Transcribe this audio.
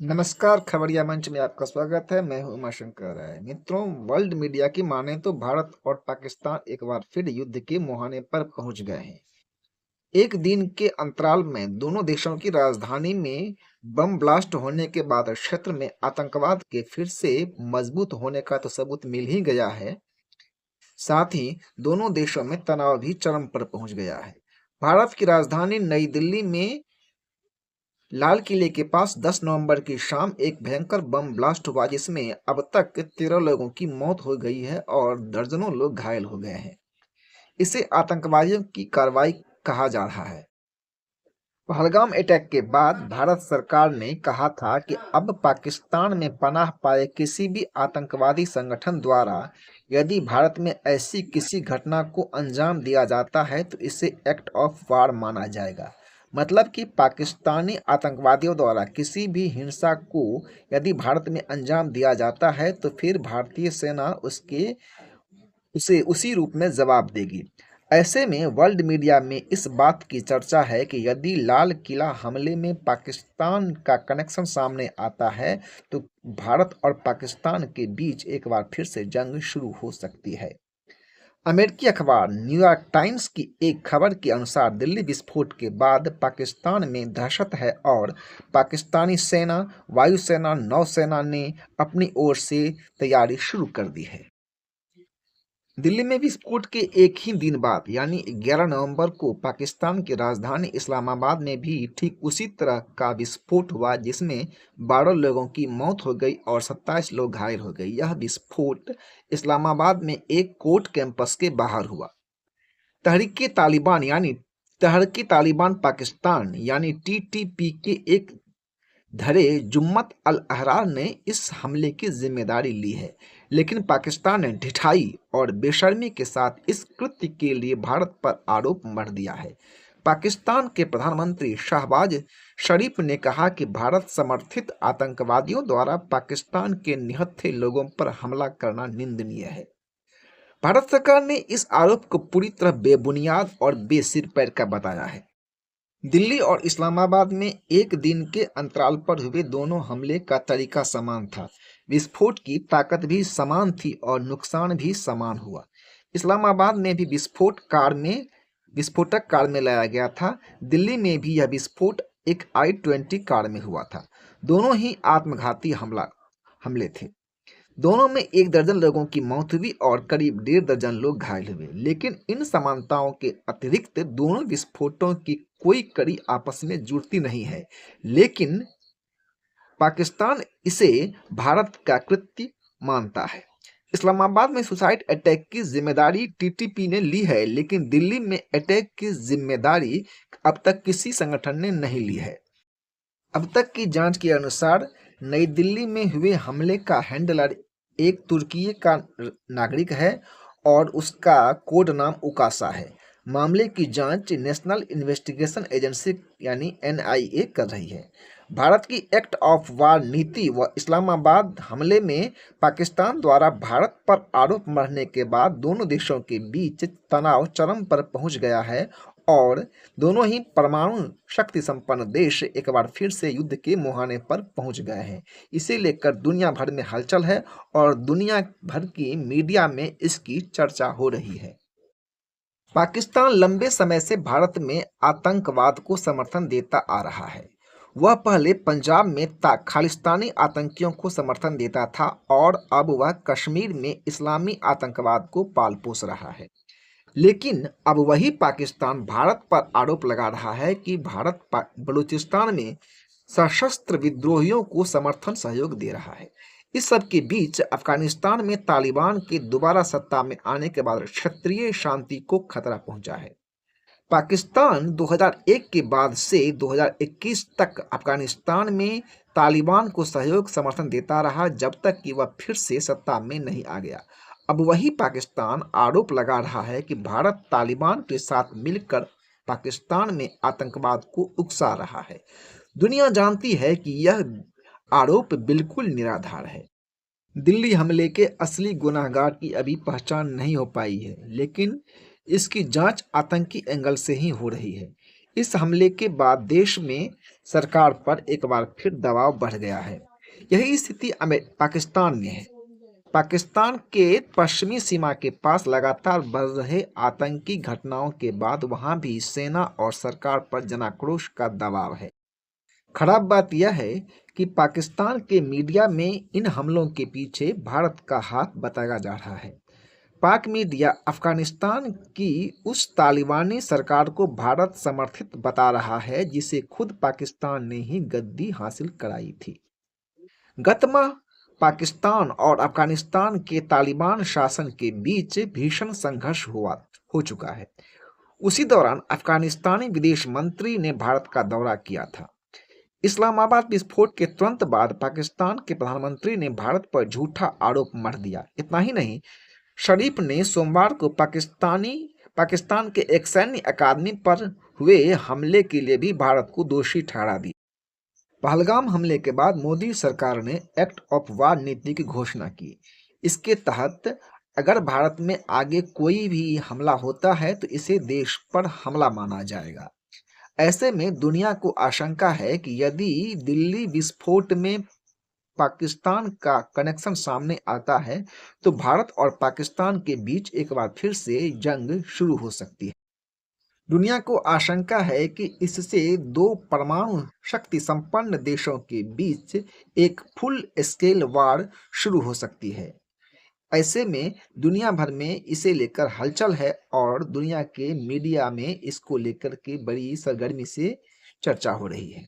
नमस्कार, खबरिया मंच में आपका स्वागत है। मैं हूं उमाशंकर राय। मित्रों, वर्ल्ड मीडिया की माने तो भारत और पाकिस्तान एक बार फिर युद्ध के मुहाने पर पहुंच गए हैं। एक दिन के अंतराल में दोनों देशों की राजधानी में बम ब्लास्ट होने के बाद क्षेत्र में आतंकवाद के फिर से मजबूत होने का तो सबूत मिल ही गया है। साथ ही दोनों देशों में तनाव भी चरम पर पहुंच गया है। भारत की राजधानी नई दिल्ली में लाल किले के पास 10 नवंबर की शाम एक भयंकर बम ब्लास्ट हुआ, जिसमें अब तक 13 लोगों की मौत हो गई है और दर्जनों लोग घायल हो गए हैं। इसे आतंकवादियों की कार्रवाई कहा जा रहा है। पहलगाम अटैक के बाद भारत सरकार ने कहा था कि अब पाकिस्तान में पनाह पाए किसी भी आतंकवादी संगठन द्वारा यदि भारत में ऐसी किसी घटना को अंजाम दिया जाता है तो इसे एक्ट ऑफ वार माना जाएगा। मतलब कि पाकिस्तानी आतंकवादियों द्वारा किसी भी हिंसा को यदि भारत में अंजाम दिया जाता है तो फिर भारतीय सेना उसे उसी रूप में जवाब देगी। ऐसे में वर्ल्ड मीडिया में इस बात की चर्चा है कि यदि लाल किला हमले में पाकिस्तान का कनेक्शन सामने आता है तो भारत और पाकिस्तान के बीच एक बार फिर से जंग शुरू हो सकती है। अमेरिकी अखबार न्यूयॉर्क टाइम्स की एक खबर के अनुसार दिल्ली विस्फोट के बाद पाकिस्तान में दहशत है और पाकिस्तानी सेना, वायुसेना, नौसेना ने अपनी ओर से तैयारी शुरू कर दी है। दिल्ली में विस्फोट के एक ही दिन बाद यानी 11 नवंबर को पाकिस्तान की राजधानी इस्लामाबाद में भी ठीक उसी तरह का विस्फोट हुआ, जिसमें 12 लोगों की मौत हो गई और 27 लोग घायल हो गए। यह विस्फोट इस्लामाबाद में एक कोर्ट कैंपस के बाहर हुआ। तहरीके तालिबान यानी तहरीके तालिबान पाकिस्तान यानी टीटीपी के एक धरे जुम्मत अल अहरार ने इस हमले की जिम्मेदारी ली है, लेकिन पाकिस्तान ने ढिठाई और बेशर्मी के साथ इस कृत्य के लिए भारत पर आरोप मढ़ दिया है। पाकिस्तान के प्रधानमंत्री शहबाज शरीफ ने कहा कि भारत समर्थित आतंकवादियों द्वारा पाकिस्तान के निहत्थे लोगों पर हमला करना निंदनीय है। भारत सरकार ने इस आरोप को पूरी तरह बेबुनियाद और बेसिर पैर का बताया है। दिल्ली और इस्लामाबाद में एक दिन के अंतराल पर हुए दोनों हमले का तरीका समान था। विस्फोट की ताकत भी समान थी और नुकसान भी समान हुआ। इस्लामाबाद में भी विस्फोटक कार में लाया गया था। दिल्ली में भी यह विस्फोट एक i-20 कार में हुआ था। दोनों ही आत्मघाती हमले थे। दोनों में 1 दर्जन लोगों की मौत हुई और करीब 1.5 दर्जन लोग घायल हुए, लेकिन इन समानताओं के अतिरिक्त दोनों विस्फोटों की कोई कड़ी आपस में जुड़ती नहीं है। लेकिन पाकिस्तान इसे भारत का कृत्य मानता है। इस्लामाबाद में सुसाइड अटैक की जिम्मेदारी टीटीपी ने ली है, लेकिन दिल्ली में अटैक की जिम्मेदारी अब तक किसी संगठन ने नहीं ली है। अब तक की जांच के अनुसार नई दिल्ली में हुए हमले का हैंडलर एक तुर्की का नागरिक है और उसका कोड नाम उकासा है। मामले की जांच नेशनल इन्वेस्टिगेशन एजेंसी यानी एनआईए कर रही है। भारत की एक्ट ऑफ वार नीति व इस्लामाबाद हमले में पाकिस्तान द्वारा भारत पर आरोप मढ़ने के बाद दोनों देशों के बीच तनाव चरम पर पहुंच गया है और दोनों ही परमाणु शक्ति संपन्न देश एक बार फिर से युद्ध के मुहाने पर पहुंच गए हैं। इसे लेकर दुनिया भर में हलचल है और दुनिया भर की मीडिया में इसकी चर्चा हो रही है। पाकिस्तान लंबे समय से भारत में आतंकवाद को समर्थन देता आ रहा है। वह पहले पंजाब में खालिस्तानी आतंकियों को समर्थन देता था और अब वह कश्मीर में इस्लामी आतंकवाद को पाल पोस रहा है। लेकिन अब वही पाकिस्तान भारत पर आरोप लगा रहा है कि भारत बलूचिस्तान में सशस्त्र विद्रोहियों को समर्थन सहयोग दे रहा है। इस सब के बीच अफगानिस्तान में तालिबान के दोबारा सत्ता में आने के बाद क्षेत्रीय शांति को खतरा पहुंचा है। पाकिस्तान 2001 के बाद से 2021 तक अफगानिस्तान में तालिबान को सहयोग समर्थन देता रहा, जब तक कि वह फिर से सत्ता में नहीं आ गया। अब वही पाकिस्तान आरोप लगा रहा है कि भारत तालिबान के साथ मिलकर पाकिस्तान में आतंकवाद को उकसा रहा है। दुनिया जानती है कि यह आरोप बिल्कुल निराधार है। दिल्ली हमले के असली गुनाहगार की अभी पहचान नहीं हो पाई है, लेकिन इसकी जांच आतंकी एंगल से ही हो रही है। इस हमले के बाद देश में सरकार पर एक बार फिर दबाव बढ़ गया है। यही स्थिति पाकिस्तान में है। पाकिस्तान के पश्चिमी सीमा के पास लगातार बढ़ रहे आतंकी घटनाओं के बाद वहां भी सेना और सरकार पर जनाक्रोश का दबाव है। खराब बात यह है कि पाकिस्तान के मीडिया में इन हमलों के पीछे भारत का हाथ बताया जा रहा है। पाक मीडिया अफगानिस्तान की उस तालिबानी सरकार को भारत समर्थित बता रहा है जिसे खुद पाकिस्तान ने ही गद्दी हासिल कराई थी। गत माह पाकिस्तान और अफगानिस्तान के तालिबान शासन के बीच भीषण संघर्ष हो चुका है। उसी दौरान अफगानिस्तानी विदेश मंत्री ने भारत का दौरा किया था। इस्लामाबाद विस्फोट के तुरंत बाद पाकिस्तान के प्रधानमंत्री ने भारत पर झूठा आरोप मढ़ दिया। इतना ही नहीं, शरीफ ने सोमवार को पाकिस्तान के एक सैन्य अकादमी पर हुए हमले के लिए भी भारत को दोषी ठहरा दिया। पहलगाम हमले के बाद मोदी सरकार ने एक्ट ऑफ वार नीति की घोषणा की। इसके तहत अगर भारत में आगे कोई भी हमला होता है तो इसे देश पर हमला माना जाएगा। ऐसे में दुनिया को आशंका है कि यदि दिल्ली विस्फोट में पाकिस्तान का कनेक्शन सामने आता है तो भारत और पाकिस्तान के बीच एक बार फिर से जंग शुरू हो सकती है। दुनिया को आशंका है कि इससे दो परमाणु शक्ति संपन्न देशों के बीच एक फुल स्केल वार शुरू हो सकती है। ऐसे में दुनिया भर में इसे लेकर हलचल है और दुनिया के मीडिया में इसको लेकर के बड़ी सरगर्मी से चर्चा हो रही है।